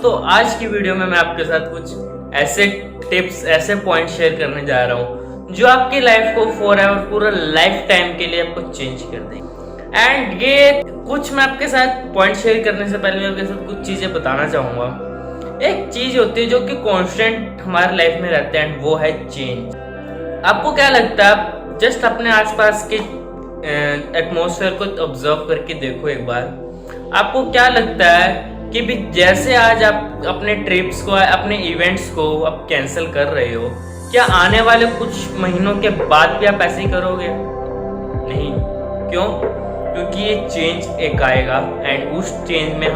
दोस्तों, आज की वीडियो में मैं आपके साथ कुछ ऐसे टिप्स, ऐसे पॉइंट शेयर करने जा रहा हूँ जो आपकी लाइफ को फॉर एवर, पूरा लाइफ टाइम के लिए आपको चेंज कर देंगे। एंड ये कुछ मैं आपके साथ पॉइंट शेयर करने से पहले मैं आपके साथ कुछ चीजें बताना चाहूंगा। एक चीज होती है जो कि कांस्टेंट हमारे लाइफ में रहता है, एंड वो है चेंज। आपको क्या लगता है, आप जस्ट अपने आसपास के एटमॉस्फेयर को ऑब्जर्व करके देखो एक बार। आपको क्या लगता है कि भी जैसे आज आप अपने ट्रिप्स को, अपने इवेंट्स को आप कैंसिल कर रहे हो, क्या आने वाले कुछ महीनों के बाद भी आप ऐसे ही करोगे? नहीं। क्यों? क्योंकि ये चेंज एक आएगा एंड उस चेंज में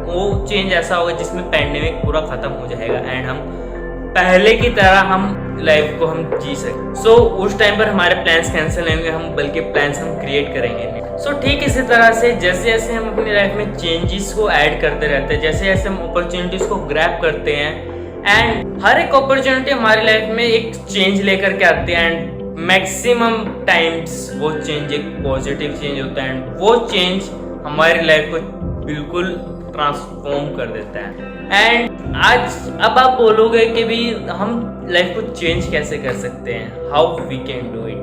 वो चेंज ऐसा होगा जिसमें पैंडेमिक पूरा खत्म हो जाएगा एंड हम पहले की तरह हम लाइफ को हम जी सके। उस टाइम पर हमारे प्लान्स कैंसिल नहीं होंगे, हम बल्कि प्लान्स हम क्रिएट करेंगे। ठीक इसी तरह से जैसे जैसे हम अपनी लाइफ में चेंजेस को ऐड करते रहते हैं, जैसे जैसे हम अपॉर्चुनिटीज को ग्रैब करते हैं, एंड हर एक अपॉर्चुनिटी हमारी लाइफ में एक चेंज लेकर के आती है, एंड मैक्सिमम टाइम्स वो चेंज एक पॉजिटिव चेंज होता है, एंड वो चेंज हमारी लाइफ को बिल्कुल ट्रांसफॉर्म कर देता है। एंड आज अब आप बोलोगे कि भी हम लाइफ को चेंज कैसे कर सकते हैं, how we can do it.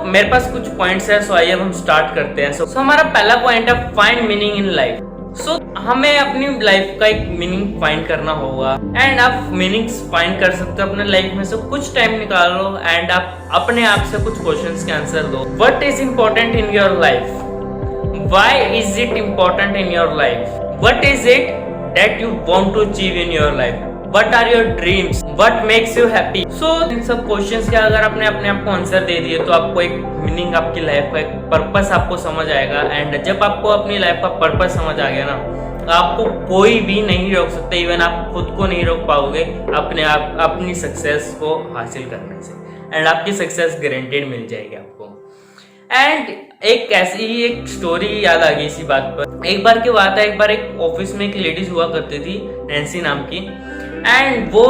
मेरे पास कुछ पॉइंट्स है, आइए अब हम स्टार्ट करते हैं। हमारा पहला पॉइंट है फाइंड मीनिंग इन लाइफ। हमें अपनी लाइफ का एक मीनिंग फाइंड करना होगा, एंड आप मीनिंग्स फाइंड कर सकते हो अपने लाइफ में से। कुछ टाइम निकालो एंड आप अपने आप से कुछ क्वेश्चंस के आंसर दो। What is important in your life? Why is it important in your life? What is it that you want to achieve in your life? What are your dreams? What makes you happy? इन सब questions के अगर आपने अपने आप को answer दे दिए तो आपको एक मीनिंग, आपकी लाइफ का एक पर्पस आपको समझ आएगा। एंड जब आपको अपनी लाइफ का पर्पस समझ आ गया ना, तो आपको कोई भी नहीं रोक सकता। इवन आप खुद को नहीं रोक पाओगे अपने आप अपनी सक्सेस को हासिल करने से, एंड आपकी सक्सेस गारंटेड मिल जाएगी आपको। एंड एक ऐसी ही एक स्टोरी याद आ गई इसी बात पर। एक बार की बात है, एक बार एक ऑफिस में एक लेडीज हुआ करती थी, नैन्सी नाम की। एंड वो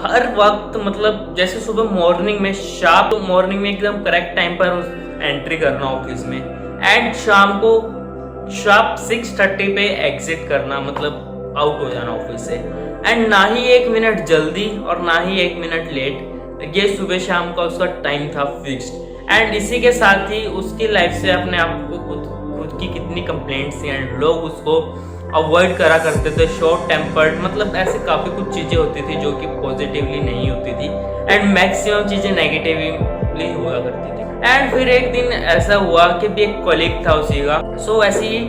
हर वक्त, मतलब जैसे सुबह मॉर्निंग में, शार्प मॉर्निंग में एकदम करेक्ट टाइम पर एंट्री करना ऑफिस में, एंड शाम को शार्प 6:30 पे एग्जिट करना, मतलब आउट हो जाना ऑफिस से। एंड ना ही 1 मिनट जल्दी और ना ही 1 मिनट लेट। ये सुबह शाम का उसका टाइम था फिक्स्ड। एंड इसी के साथ ही उसकी लाइफ से अपने आप को खुद की कितनी कंप्लेंट्स थी, एंड लोग उसको अवॉइड करा करते थे, शॉर्ट टेम्पर्ड, मतलब ऐसे काफ़ी कुछ चीज़ें होती थी जो कि पॉजिटिवली नहीं होती थी, एंड मैक्सिमम चीज़ें नेगेटिवली हुआ करती थी। एंड फिर एक दिन ऐसा हुआ कि भी एक कॉलीग था उसी का। ऐसे ही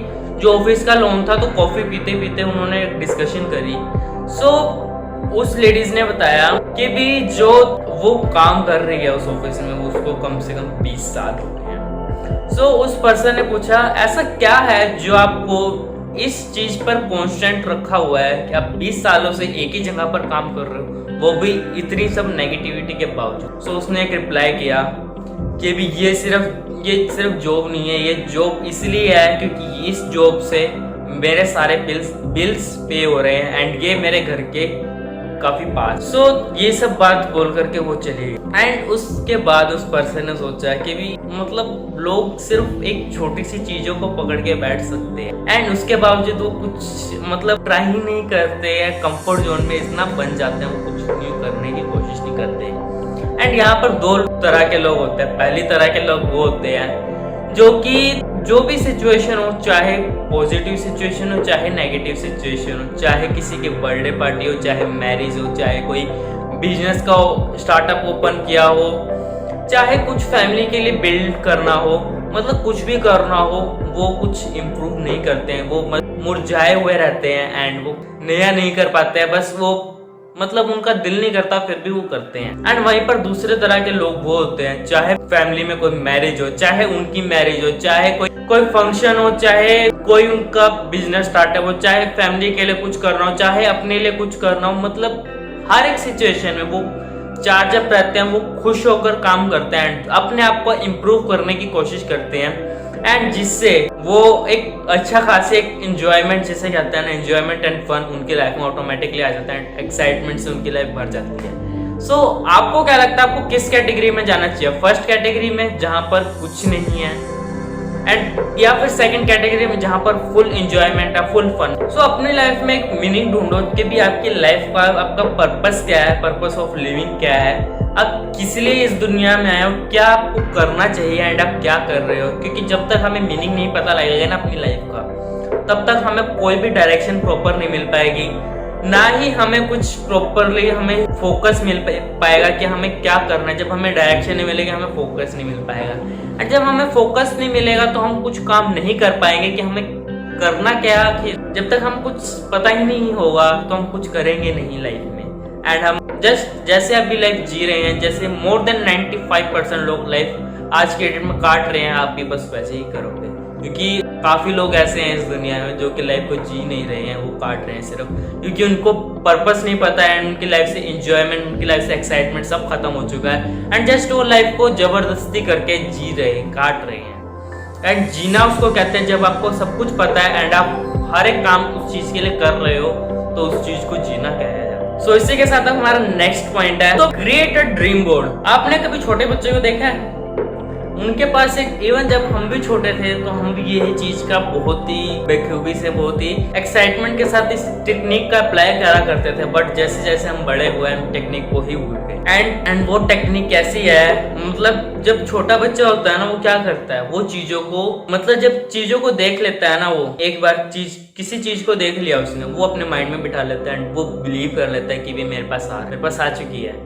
जो ऑफिस का लोन था, तो कॉफ़ी पीते पीते उन्होंने डिस्कशन करी। उस लेडीज ने बताया कि भी जो वो काम कर रही है उस ऑफिस में, उसको कम से कम 20 साल हो गए हैं। उस पर्सन ने पूछा, ऐसा क्या है जो आपको इस चीज पर कॉन्स्टेंट रखा हुआ है कि आप 20 सालों से एक ही जगह पर काम कर रहे हो, वो भी इतनी सब नेगेटिविटी के बावजूद। उसने एक रिप्लाई किया कि भी ये सिर्फ जॉब नहीं है, ये जॉब इसलिए है क्योंकि इस जॉब से मेरे सारे बिल्स पे हो रहे हैं, एंड ये मेरे घर के काफी पास। ये सब बात बोल करके वो चली गई। एंड उसके बाद उस पर्सन ने सोचा कि भी मतलब लोग सिर्फ एक छोटी सी चीजों को पकड़ के बैठ सकते हैं, एंड उसके बावजूद वो कुछ मतलब ट्राई ही नहीं करते हैं, कंफर्ट जोन में इतना बन जाते हैं, वो कुछ न्यू करने की कोशिश नहीं करते। एंड यहाँ पर 2 तरह के लोग होते हैं। पहली तरह के लोग वो होते हैं जो कि जो भी सिचुएशन हो, चाहे पॉजिटिव सिचुएशन हो चाहे नेगेटिव सिचुएशन हो, चाहे किसी की बर्थडे पार्टी हो, चाहे मैरिज हो, चाहे कोई बिजनेस का स्टार्टअप ओपन किया हो, चाहे कुछ फैमिली के लिए बिल्ड करना हो, मतलब कुछ भी करना हो, वो कुछ इम्प्रूव नहीं करते हैं, वो मुरझाए हुए रहते हैं, एंड वो नया नहीं कर पाते हैं। बस वो मतलब उनका दिल नहीं करता, फिर भी वो करते हैं। एंड वहीं पर दूसरे तरह के लोग वो होते हैं, चाहे फैमिली में कोई मैरिज हो, चाहे उनकी मैरिज हो, चाहे कोई फंक्शन हो, चाहे कोई उनका बिजनेस स्टार्टअप हो, चाहे फैमिली के लिए कुछ करना हो, चाहे अपने लिए कुछ करना हो, मतलब हर एक सिचुएशन में वो चार्जअप रहते हैं, वो खुश होकर काम करते हैं, अपने आप को इम्प्रूव करने की कोशिश करते हैं, एंड जिससे वो एक अच्छा खासे एक एंजॉयमेंट, जैसे कहते हैं ना, एंजॉयमेंट एंड फन उनकी लाइफ में ऑटोमेटिकली आ जाता है, एक्साइटमेंट से उनकी लाइफ भर जाती है। आपको क्या लगता है, आपको किस कैटेगरी में जाना चाहिए? फर्स्ट कैटेगरी में जहां पर कुछ नहीं है, एंड या फिर सेकंड कैटेगरी में जहाँ पर फुल एंजॉयमेंट है, फुल फन। सो अपनी लाइफ में एक मीनिंग ढूंढो कि भी आपकी लाइफ का आपका पर्पस क्या है, पर्पस ऑफ लिविंग क्या है, आप किस लिए इस दुनिया में आए हो, क्या आपको करना चाहिए एंड आप क्या कर रहे हो। क्योंकि जब तक हमें मीनिंग नहीं पता लगेगा ना अपनी लाइफ का, तब तक हमें कोई भी डायरेक्शन प्रॉपर नहीं मिल पाएगी, ना ही हमें कुछ प्रॉपरली हमें फोकस मिल पाएगा कि हमें क्या करना है। जब हमें डायरेक्शन नहीं मिलेगी, हमें फोकस नहीं मिल पाएगा, और जब हमें फोकस नहीं मिलेगा तो हम कुछ काम नहीं कर पाएंगे कि हमें करना क्या। जब तक हम कुछ पता ही नहीं होगा तो हम कुछ करेंगे नहीं लाइफ में। एंड हम जस्ट जैसे अभी लाइफ जी रहे हैं, जैसे मोर देन 95% लोग लाइफ आज के डेट में काट रहे हैं, आप भी बस वैसे ही करोगे। क्योंकि काफी लोग ऐसे हैं इस दुनिया में जो कि लाइफ को जी नहीं रहे हैं, वो काट रहे हैं सिर्फ क्योंकि उनको पर्पस नहीं पता है, उनकी लाइफ से एंजॉयमेंट, उनकी लाइफ से एक्साइटमेंट सब खत्म हो चुका है, एंड जस्ट वो लाइफ को जबरदस्ती करके जी रहे हैं, काट रहे हैं। एंड जीना उसको कहते हैं जब आपको सब कुछ पता है एंड आप हर एक काम उस चीज के लिए कर रहे हो, तो उस चीज को जीना कहया जाए। सो इसी के साथ हमारा नेक्स्ट पॉइंट है, तो क्रिएट अ ड्रीम बोर्ड। आपने कभी छोटे बच्चों को देखा है, उनके पास एक, इवन जब हम भी छोटे थे तो हम भी यही चीज का बहुत ही बेखूबी से, बहुत ही एक्साइटमेंट के साथ इस टेक्निक का अप्लाई करा करते थे। बट जैसे जैसे हम बड़े हुए हम टेक्निक को ही भूल गए। एंड वो टेक्निक कैसी है, मतलब जब छोटा बच्चा होता है ना, वो क्या करता है, वो चीजों को, मतलब जब चीजों को देख लेता है ना, वो एक बार किसी चीज को देख लिया उसने, वो अपने माइंड में बिठा लेता है, वो बिलीव कर लेता है कि भी मेरे पास आ चुकी है।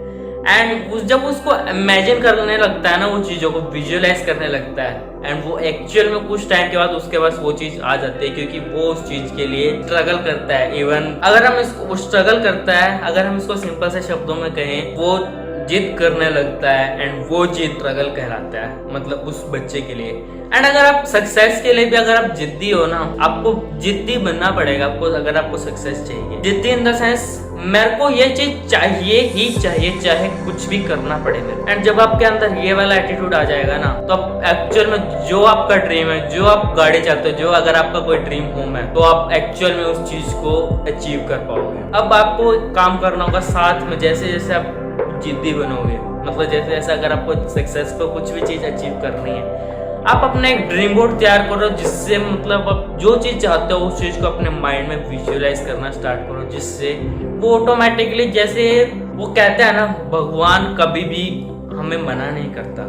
एंड जब उसको इमेजिन करने लगता है ना, वो चीज़ों को विजुअलाइज करने लगता है, एंड वो एक्चुअल में कुछ टाइम के बाद उसके पास वो चीज़ आ जाती है, क्योंकि वो उस चीज़ के लिए स्ट्रगल करता है। इवन अगर हम इसको स्ट्रगल करता है, अगर हम इसको सिंपल से शब्दों में कहें, वो जिद करने लगता है, एंड वो जिद स्ट्रगल कहलाता है, मतलब उस बच्चे के लिए। एंड अगर आप सक्सेस के लिए भी अगर आप जिद्दी हो ना, आपको जिद्दी बनना पड़ेगा आपको, अगर आपको सक्सेस चाहिए। जिद्दी इन द सेंस, मेरे को ये चीज चाहिए ही चाहिए, चाहे कुछ भी करना पड़े मेरे। एंड जब आपके अंदर ये वाला एटीट्यूड आ जाएगा ना, तो आप एक्चुअल में जो आपका ड्रीम है, जो आप गाड़ी चाहते हो, जो अगर आपका कोई ड्रीम होम है, तो आप एक्चुअल में उस चीज को अचीव कर पाओगे। अब आपको काम करना होगा साथ में, जैसे जैसे आप जिद्दी बनोगे, मतलब जैसे जैसे अगर आपको सक्सेस को कुछ भी चीज अचीव करनी है, आप अपना एक ड्रीम बोर्ड तैयार करो, जिससे मतलब आप जो चीज चाहते हो उस चीज को अपने माइंड में विजुअलाइज करना स्टार्ट करो, जिससे वो ऑटोमेटिकली, जैसे वो कहते हैं ना, भगवान कभी भी हमें मना नहीं करता,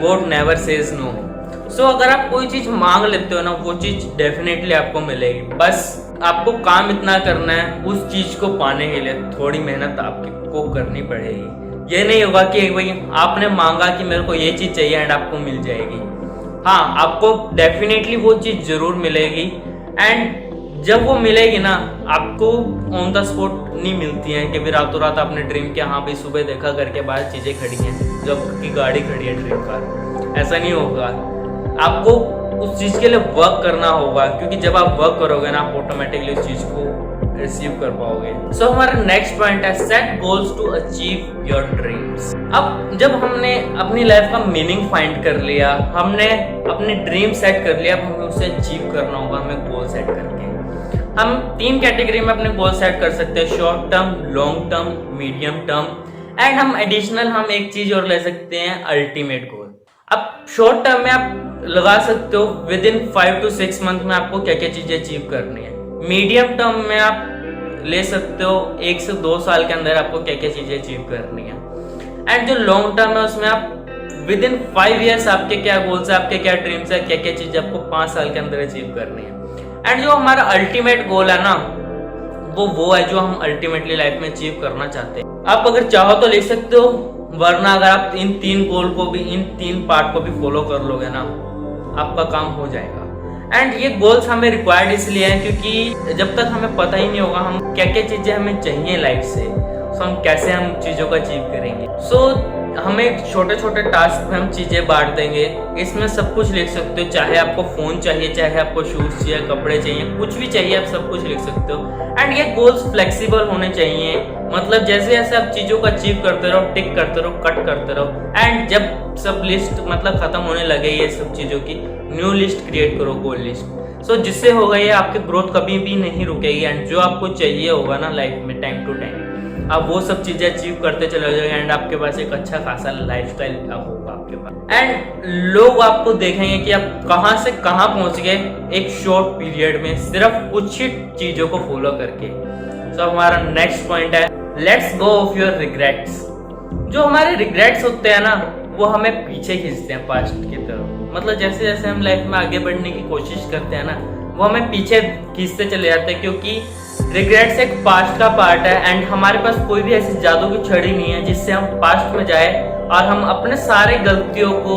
गॉड नेवर सेज नो। सो अगर आप कोई चीज मांग लेते हो ना, वो चीज डेफिनेटली आपको मिलेगी। बस आपको काम इतना करना है, उस चीज को पाने के लिए थोड़ी मेहनत आपको करनी पड़ेगी। ये नहीं होगा कि भाई आपने मांगा कि मेरे को ये चीज चाहिए एंड आपको मिल जाएगी। हाँ, आपको डेफिनेटली वो चीज जरूर मिलेगी, एंड जब वो मिलेगी ना, आपको ऑन द स्पॉट नहीं मिलती है कि भी रातों रात आपने ड्रीम किया, हाँ भाई सुबह देखा करके बाहर चीजें खड़ी हैं, जब की गाड़ी खड़ी है ड्रीम कार, ऐसा नहीं होगा। आपको उस चीज के लिए वर्क करना होगा, क्योंकि जब आप वर्क करोगे ना, आप ऑटोमेटिकली उस चीज को रिसीव कर पाओगे। सो हमारा नेक्स्ट पॉइंट है, set goals to achieve your dreams. अब जब हमने अपनी लाइफ का मीनिंग फाइंड कर लिया, हमने अपनी ड्रीम सेट कर लिया, अब हमें उसे अचीव करना होगा, हमें गोल सेट करके। हम 3 कैटेगरी में अपने गोल सेट कर सकते हैं, short term, long term, medium term, and हम एडिशनल हम एक चीज और ले सकते हैं, अल्टीमेट गोल। अब शॉर्ट टर्म में आप लगा सकते हो विद इन 5 to 6 मंथ में आपको क्या क्या चीजें अचीव करनी है। मीडियम टर्म में आप ले सकते हो 1 से 2 साल के अंदर आपको क्या क्या चीजें अचीव करनी है। एंड जो लॉन्ग टर्म है उसमें आप विद इन 5 ईयर्स आपके क्या गोल्स है, आपके क्या ड्रीम्स है, क्या क्या चीजें आपको 5 साल के अंदर अचीव करनी है। एंड जो हमारा अल्टीमेट गोल है ना, वो है जो हम अल्टीमेटली लाइफ में अचीव करना चाहते हैं। आप अगर चाहो तो लिख सकते हो, वरना अगर आप इन 3 गोल को भी, इन 3 पार्ट को भी फॉलो कर लोगे ना, आपका काम हो जाएगा। एंड ये गोल्स हमें रिक्वायर्ड इसलिए हैं क्योंकि जब तक हमें पता ही नहीं होगा हम क्या क्या चीजें हमें चाहिए लाइफ से, तो हम कैसे हम चीजों को अचीव करेंगे। सो हमें छोटे छोटे टास्क में हम चीजें बांट देंगे, इसमें सब कुछ लिख सकते हो, चाहे आपको फोन चाहिए, चाहे आपको शूज चाहिए, कपड़े चाहिए, कुछ भी चाहिए, आप सब कुछ लिख सकते हो। एंड ये गोल्स फ्लेक्सिबल होने चाहिए, मतलब जैसे जैसे आप चीजों को अचीव करते रहो, टिक करते रहो, कट करते रहो, एंड जब सब लिस्ट मतलब खत्म होने लगे ये सब चीजों की, न्यू लिस्ट क्रिएट करो, गोल लिस्ट। सो जिससे होगा ये आपकी ग्रोथ कभी भी नहीं रुकेगी, एंड जो आपको चाहिए होगा ना लाइफ में टाइम टू टाइम, आप वो सब चीजें अचीव करते चले जाओगे एंड आपके पास एक अच्छा खासा लाइफस्टाइल होगा आपके पास। एंड लोग आपको देखेंगे कि आप कहाँ से कहाँ पहुंच गए एक शॉर्ट पीरियड में, सिर्फ कुछ ही चीजों को फॉलो करके। तो हमारा नेक्स्ट पॉइंट है, let's go of your regrets. जो हमारे रिग्रेट्स होते हैं ना, वो हमें पीछे खींचते हैं पास्ट की तरफ। मतलब जैसे जैसे हम लाइफ में आगे बढ़ने की कोशिश करते हैं ना, वो हमें पीछे खींचते चले जाते हैं, क्योंकि रिग्रेट्स एक पास्ट का पार्ट है एंड हमारे पास कोई भी ऐसी जादू की छड़ी नहीं है जिससे हम पास्ट में जाए और हम अपने सारे गलतियों को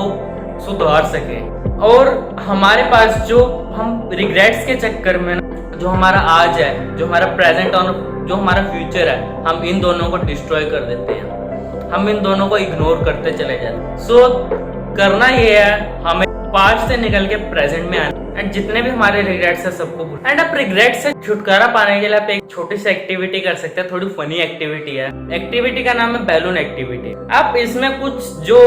सुधार सकें। और हमारे पास जो हम रिग्रेट्स के चक्कर में जो हमारा आज है, जो हमारा प्रेजेंट और जो हमारा फ्यूचर है, हम इन दोनों को डिस्ट्रॉय कर देते हैं, हम इन दोनों को इग्नोर करते चले जाते हैं। सो करना ये है, हमें पास्ट से निकल के प्रेजेंट में आना एंड जितने भी हमारे रिग्रेट्स है सबको भूल। एंड आप रिग्रेट से छुटकारा पाने के लिए आप एक छोटी सी एक्टिविटी कर सकते हैं, थोड़ी फनी एक्टिविटी है। एक्टिविटी का नाम है बैलून एक्टिविटी। आप इसमें कुछ जो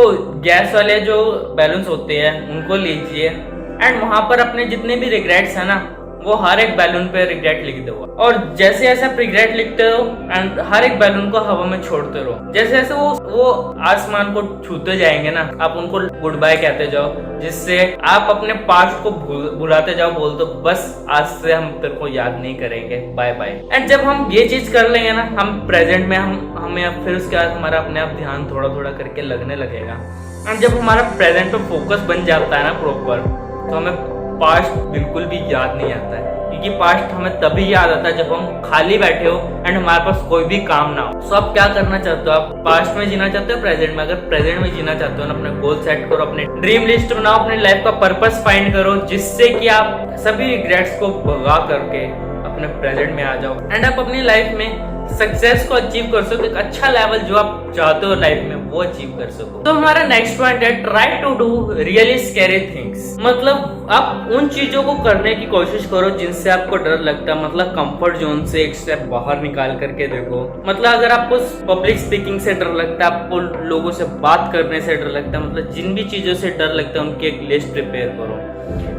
गैस वाले जो बैलून्स होते हैं उनको लीजिए एंड वहां पर अपने जितने भी रिग्रेट्स है ना, वो हर एक बैलून पे रिग्रेट लिख दो और जैसे जैसे आप रिग्रेट लिखते हो एंड हर एक बैलून को हवा में छोड़ते रहो। जैसे जैसे वो आसमान को छूते जाएंगे ना, आप उनको गुड बाय कहते जाओ, जिससे आप अपने पास्ट को भुलाते जाओ। बोल दो बस आज से हम तेरे को याद नहीं करेंगे, बाय बाय। एंड जब हम ये चीज कर लेंगे ना, हम प्रेजेंट में हमें फिर उसके बाद हमारा अपने आप ध्यान थोड़ा थोड़ा करके लगने लगेगा। एंड जब हमारा प्रेजेंट पे फोकस बन जाता है ना प्रॉपर, तो हमें पास्ट बिल्कुल भी याद नहीं आता है, क्योंकि पास्ट हमें तभी याद आता है जब हम खाली बैठे हो एंड हमारे पास कोई भी काम ना हो। सो आप क्या करना चाहते हो? आप पास्ट में जीना चाहते हो, प्रेजेंट में? अगर प्रेजेंट में जीना चाहते हो ना, अपने गोल सेट करो, अपने ड्रीम लिस्ट बनाओ, अपने लाइफ का पर्पस फाइंड करो, जिससे कि आप सभी रिग्रेट्स को भगा करके अपने प्रेजेंट में आ जाओ एंड आप अपनी लाइफ में सक्सेस को अचीव कर सको। एक अच्छा लेवल जो आप चाहते हो लाइफ में वो अचीव कर सको। तो हमारा नेक्स्ट पॉइंट है, try to do really scary things. मतलब आप उन चीजों को करने की कोशिश करो जिनसे आपको डर लगता है। मतलब कंफर्ट जोन से एक स्टेप बाहर निकाल करके देखो। मतलब अगर आपको पब्लिक स्पीकिंग से डर लगता है, आपको लोगों से बात करने से डर लगता है, मतलब जिन भी चीजों से डर लगता है उनकी एक लिस्ट प्रिपेयर करो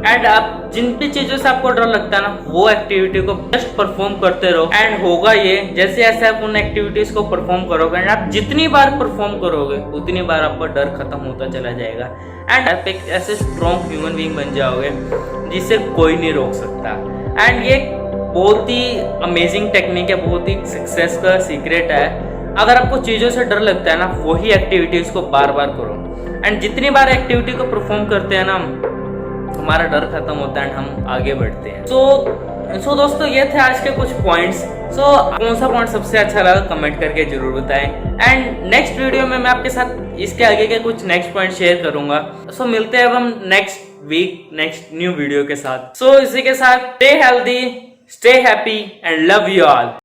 एंड आप जिन भी चीजों से आपको डर लगता है ना, वो एक्टिविटी को जस्ट परफॉर्म करते रहो एंड होगा ये, जैसे ऐसे आप उन एक्टिविटीज को परफॉर्म करोगे एंड आप जितनी बार परफॉर्म करोगे उतनी बार आपका डर खत्म होता चला जाएगा एंड आप एक ऐसे स्ट्रॉन्ग ह्यूमन बीइंग बन जाओगे जिसे कोई नहीं रोक सकता। एंड ये बहुत ही अमेजिंग टेक्निक है, बहुत ही सक्सेस का सीक्रेट है। अगर आपको चीजों से डर लगता है ना, वही एक्टिविटीज को बार बार करो एंड जितनी बार एक्टिविटी को परफॉर्म करते हैं ना, हमारा डर खत्म होता है एंड हम आगे बढ़ते हैं। सो दोस्तों, ये थे आज के कुछ पॉइंट्स। सो कौन सा पॉइंट सबसे अच्छा लगा कमेंट करके जरूर बताएं एंड नेक्स्ट वीडियो में मैं आपके साथ इसके आगे के कुछ नेक्स्ट पॉइंट शेयर करूंगा। सो मिलते हैं अब हम next week next new video के साथ। सो इसी के साथ stay healthy, stay happy and love you all.